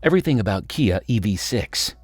Everything about Kia EV6.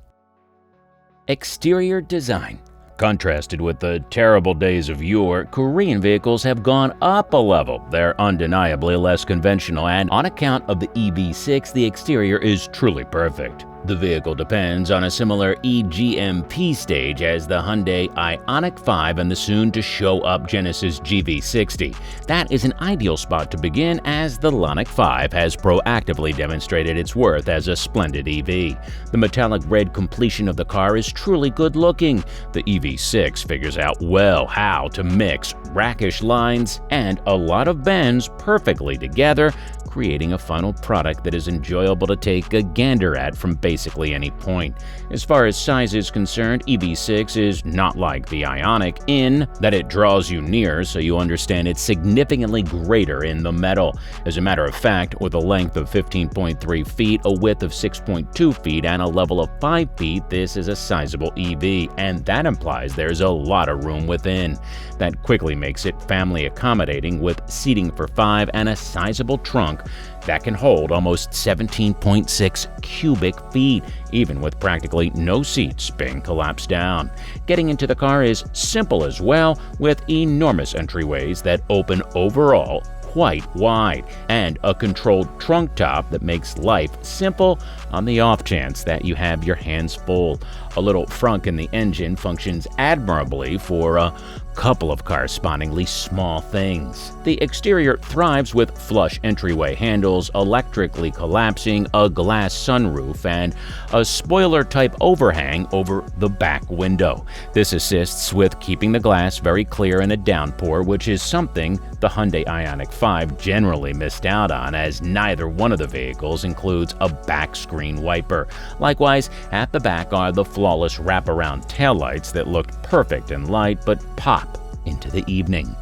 Exterior design. Contrasted with the terrible days of yore, Korean vehicles have gone up a level. They're undeniably less conventional, and on account of the EV6, the exterior is truly perfect. The vehicle depends on a similar E-GMP stage as the Hyundai Ioniq 5 and the soon-to-show-up Genesis GV60. That is an ideal spot to begin, as the Ioniq 5 has proactively demonstrated its worth as a splendid EV. The metallic red completion of the car is truly good-looking. The EV6 figures out well how to mix rakish lines and a lot of bends perfectly together, creating a final product that is enjoyable to take a gander at from basically any point. As far as size is concerned, EV6 is not like the Ioniq in that it draws you near, so you understand it's significantly greater in the metal. As a matter of fact, with a length of 15.3 feet, a width of 6.2 feet, and a level of 5 feet, this is a sizable EV, and that implies there's a lot of room within. That quickly makes it family accommodating, with seating for 5 and a sizable trunk that can hold almost 17.6 cubic feet, even with practically no seats being collapsed down. Getting into the car is simple as well, with enormous entryways that open overall quite wide, and a controlled trunk top that makes life simple on the off chance that you have your hands full. A little frunk in the engine functions admirably for a couple of correspondingly small things. The exterior thrives with flush entryway handles, electrically collapsing, a glass sunroof, and a spoiler-type overhang over the back window. This assists with keeping the glass very clear in a downpour, which is something the Hyundai Ioniq 5 generally missed out on, as neither one of the vehicles includes a back screen wiper. Likewise, at the back are the flawless wraparound taillights that look perfect in light but pop into the evening.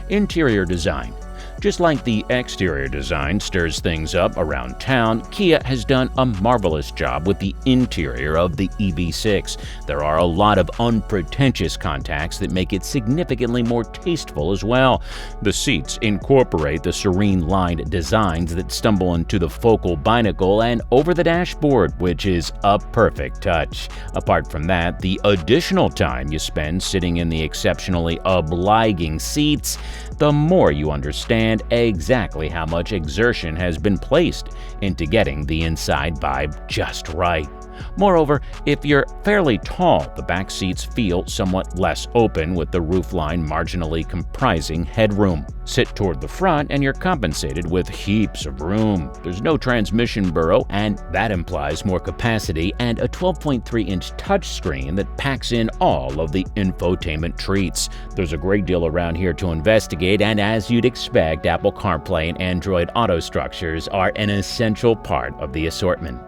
Interior design. Just like the exterior design stirs things up around town, Kia has done a marvelous job with the interior of the EV6. There are a lot of unpretentious contacts that make it significantly more tasteful as well. The seats incorporate the serene lined designs that stumble into the focal binnacle and over the dashboard, which is a perfect touch. Apart from that, the additional time you spend sitting in the exceptionally obliging seats, the more you understand exactly how much exertion has been placed into getting the inside vibe just right. Moreover, if you're fairly tall, the back seats feel somewhat less open, with the roofline marginally comprising headroom. Sit toward the front and you're compensated with heaps of room. There's no transmission burrow, and that implies more capacity and a 12.3-inch touchscreen that packs in all of the infotainment treats. There's a great deal around here to investigate, and as you'd expect, Apple CarPlay and Android Auto structures are an essential part of the assortment.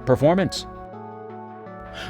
Performance.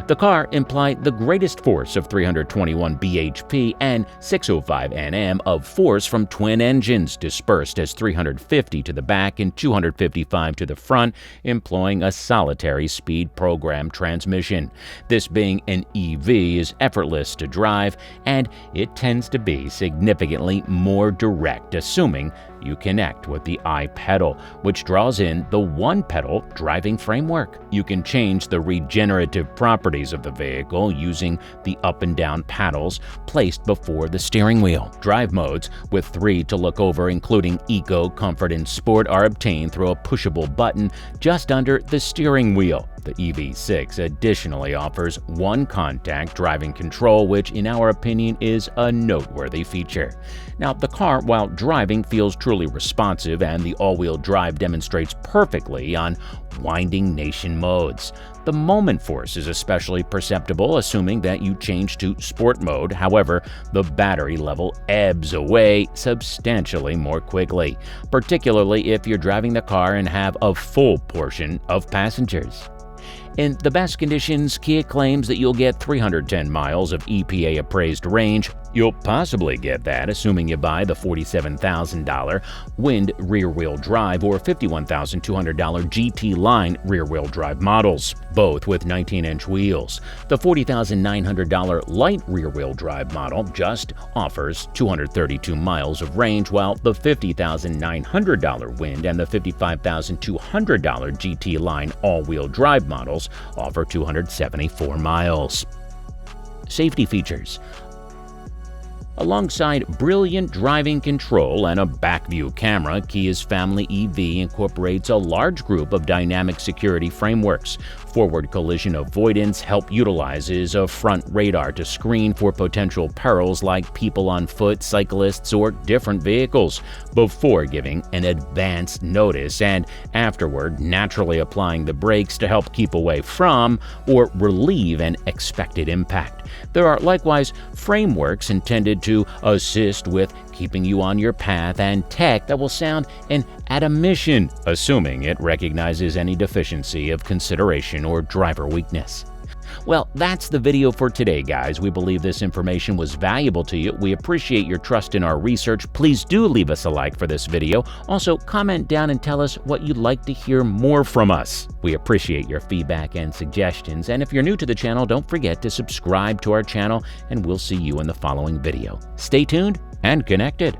The car implied the greatest force of 321 bhp and 605 Nm of force from twin engines, dispersed as 350 to the back and 255 to the front, employing a solitary speed program transmission. This being an EV is effortless to drive, and it tends to be significantly more direct, assuming you connect with the I-pedal, which draws in the one-pedal driving framework. You can change the regenerative properties of the vehicle using the up and down paddles placed before the steering wheel. Drive modes, with 3 to look over, including Eco, Comfort, and Sport, are obtained through a pushable button just under the steering wheel. The EV6 additionally offers one-contact driving control, which in our opinion is a noteworthy feature. Now, the car, while driving, feels truly responsive, and the all-wheel drive demonstrates perfectly on winding nation modes. The moment force is especially perceptible, assuming that you change to sport mode. However, the battery level ebbs away substantially more quickly, particularly if you're driving the car and have a full portion of passengers. In the best conditions, Kia claims that you'll get 310 miles of EPA-appraised range. You'll possibly get that assuming you buy the $47,000 Wind rear-wheel drive or $51,200 GT line rear-wheel drive models, both with 19-inch wheels. The $40,900 light rear-wheel drive model just offers 232 miles of range, while the $50,900 Wind and the $55,200 GT line all-wheel drive models offer 274 miles. Safety features. Alongside brilliant driving control and a back-view camera, Kia's Family EV incorporates a large group of dynamic security frameworks. Forward collision avoidance help utilizes a front radar to screen for potential perils like people on foot, cyclists, or different vehicles, before giving an advance notice and afterward naturally applying the brakes to help keep away from or relieve an expected impact. There are likewise frameworks intended to assist with keeping you on your path and tech that will sound an admonition, assuming it recognizes any deficiency of consideration or driver weakness. Well, that's the video for today, guys. We believe this information was valuable to you. We appreciate your trust in our research. Please do leave us a like for this video. Also, comment down and tell us what you'd like to hear more from us. We appreciate your feedback and suggestions. And if you're new to the channel, don't forget to subscribe to our channel, and we'll see you in the following video. Stay tuned and connected.